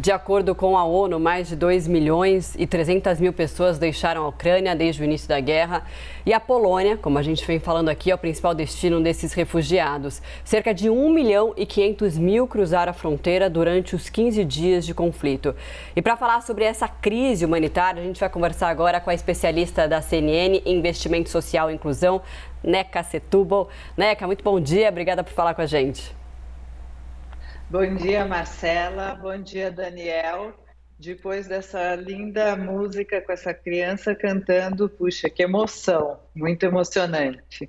De acordo com a ONU, mais de 2 milhões e 300 mil pessoas deixaram a Ucrânia desde o início da guerra. E a Polônia, como a gente vem falando aqui, é o principal destino desses refugiados. Cerca de 1 milhão e 500 mil cruzaram a fronteira durante os 15 dias de conflito. E para falar sobre essa crise humanitária, a gente vai conversar agora com a especialista da CNN em Investimento Social e Inclusão, Neca Setúbal. Neca, muito bom dia, obrigada por falar com a gente. Bom dia, Marcela. Bom dia, Daniel. Depois dessa linda música com essa criança cantando, puxa, que emoção, muito emocionante.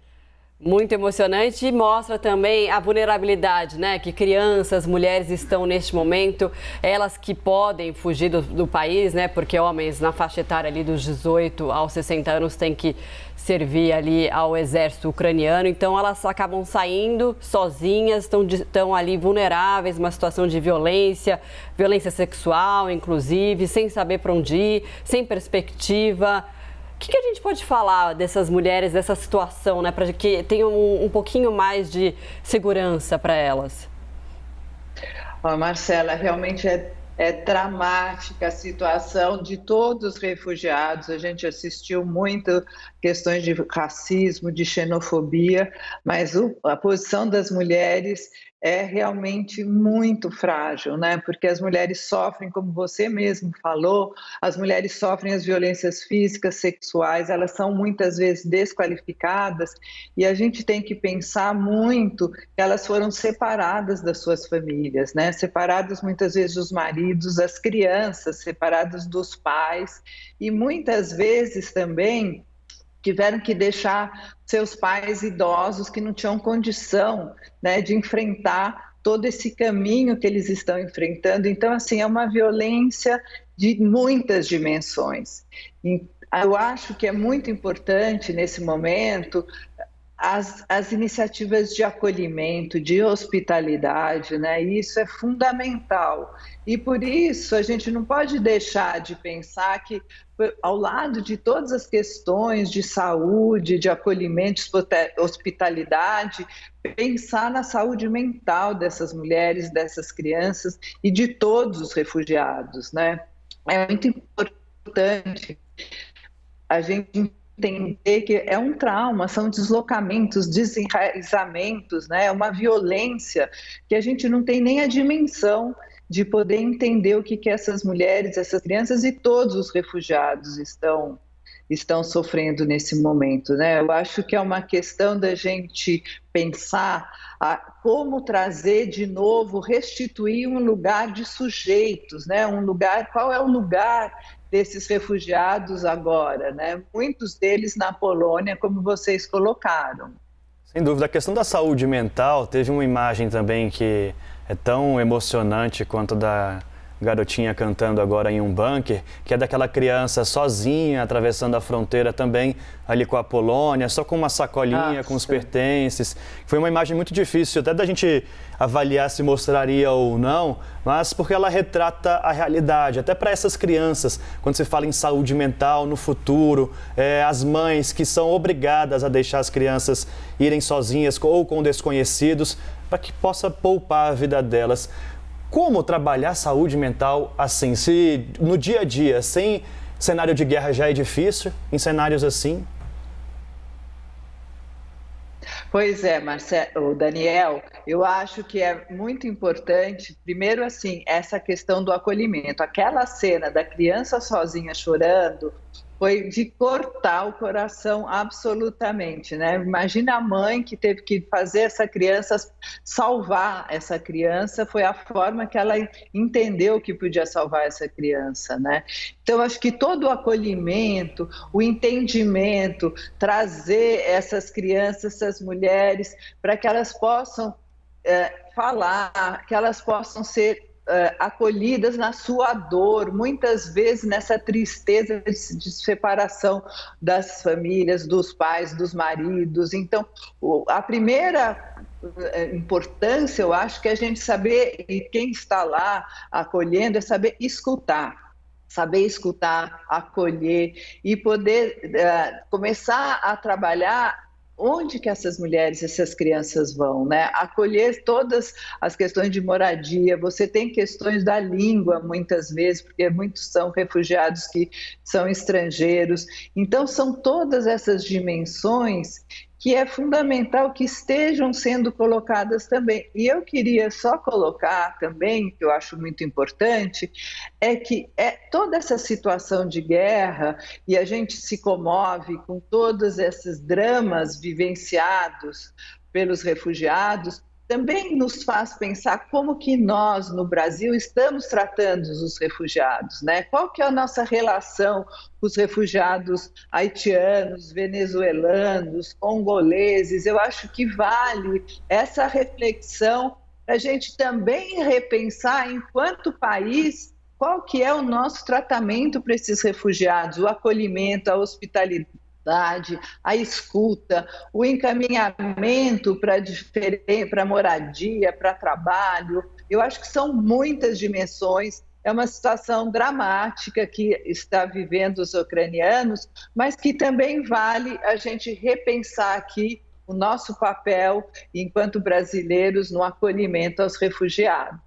Muito emocionante e mostra também a vulnerabilidade, né? Que crianças, mulheres estão neste momento, elas que podem fugir do país, né? Porque homens na faixa etária ali dos 18 aos 60 anos têm que servir ali ao exército ucraniano, então elas acabam saindo sozinhas, estão ali vulneráveis, uma situação de violência sexual, inclusive, sem saber para onde ir, sem perspectiva. O que a gente pode falar dessas mulheres, dessa situação, né, para que tenham um pouquinho mais de segurança para elas? Marcela, realmente é dramática a situação de todos os refugiados. A gente assistiu muito questões de racismo, de xenofobia, mas a posição das mulheres é realmente muito frágil, né? Porque as mulheres sofrem, como você mesmo falou, as mulheres sofrem as violências físicas, sexuais, elas são muitas vezes desqualificadas e a gente tem que pensar muito que elas foram separadas das suas famílias, né? Separadas muitas vezes dos maridos, das crianças, separadas dos pais e muitas vezes também tiveram que deixar seus pais idosos que não tinham condição, né, de enfrentar todo esse caminho que eles estão enfrentando. Então, assim, é uma violência de muitas dimensões. Eu acho que é muito importante, nesse momento, as iniciativas de acolhimento, de hospitalidade, né? Isso é fundamental. E por isso a gente não pode deixar de pensar que, ao lado de todas as questões de saúde, de acolhimento, hospitalidade, pensar na saúde mental dessas mulheres, dessas crianças e de todos os refugiados, né? É muito importante a gente entender que é um trauma, são deslocamentos, desenraizamentos, né? É uma violência que a gente não tem nem a dimensão de poder entender o que essas mulheres, essas crianças e todos os refugiados estão sofrendo nesse momento, né? Eu acho que é uma questão da gente pensar como trazer de novo, restituir um lugar de sujeitos, né? Um lugar, qual é o lugar desses refugiados agora, né? Muitos deles na Polônia, como vocês colocaram. Sem dúvida, a questão da saúde mental, teve uma imagem também que é tão emocionante quanto da garotinha cantando agora em um bunker, que é daquela criança sozinha, atravessando a fronteira também ali com a Polônia, só com uma sacolinha, com os pertences. Foi uma imagem muito difícil, até da gente avaliar se mostraria ou não, mas porque ela retrata a realidade, até para essas crianças, quando se fala em saúde mental no futuro, as mães que são obrigadas a deixar as crianças irem sozinhas ou com desconhecidos, para que possa poupar a vida delas. Como trabalhar saúde mental assim? Se no dia a dia, sem cenário de guerra já é difícil, em cenários assim? Pois é, Marcelo, Daniel, eu acho que é muito importante, primeiro assim, essa questão do acolhimento. Aquela cena da criança sozinha chorando foi de cortar o coração absolutamente, né? Imagina a mãe que teve que fazer essa criança, salvar essa criança, foi a forma que ela entendeu que podia salvar essa criança, né? Então, acho que todo o acolhimento, o entendimento, trazer essas crianças, essas mulheres, para que elas possam falar, que elas possam ser acolhidas na sua dor, muitas vezes nessa tristeza de separação das famílias, dos pais, dos maridos. Então, a primeira importância, eu acho, que é a gente saber, e quem está lá acolhendo, é saber escutar, acolher e poder começar a trabalhar onde que essas mulheres, essas crianças vão, né? Acolher todas as questões de moradia, você tem questões da língua muitas vezes, porque muitos são refugiados que são estrangeiros. Então, são todas essas dimensões que é fundamental que estejam sendo colocadas também. E eu queria só colocar também, que eu acho muito importante, é que toda essa situação de guerra, e a gente se comove com todos esses dramas vivenciados pelos refugiados, também nos faz pensar como que nós, no Brasil, estamos tratando os refugiados, né? Qual que é a nossa relação com os refugiados haitianos, venezuelanos, congoleses? Eu acho que vale essa reflexão para a gente também repensar, enquanto país, qual que é o nosso tratamento para esses refugiados, o acolhimento, a hospitalidade, a escuta, o encaminhamento para moradia, para trabalho. Eu acho que são muitas dimensões. É uma situação dramática que está vivendo os ucranianos, mas que também vale a gente repensar aqui o nosso papel enquanto brasileiros no acolhimento aos refugiados.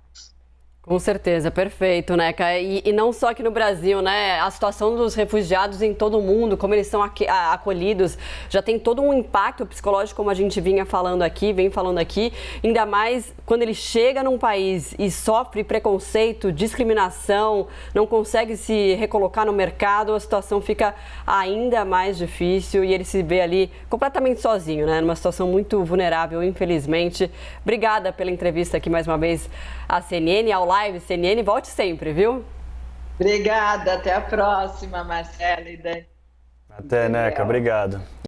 Com certeza, perfeito, né, Cá? E não só aqui no Brasil, né? A situação dos refugiados em todo o mundo, como eles são acolhidos, já tem todo um impacto psicológico, como a gente vem falando aqui, ainda mais quando ele chega num país e sofre preconceito, discriminação, não consegue se recolocar no mercado, a situação fica ainda mais difícil e ele se vê ali completamente sozinho, né? Numa situação muito vulnerável, infelizmente. Obrigada pela entrevista aqui mais uma vez à CNN, ao Live CNN, volte sempre, viu? Obrigada, até a próxima, Marcela e Dani. Até, Neca, obrigado.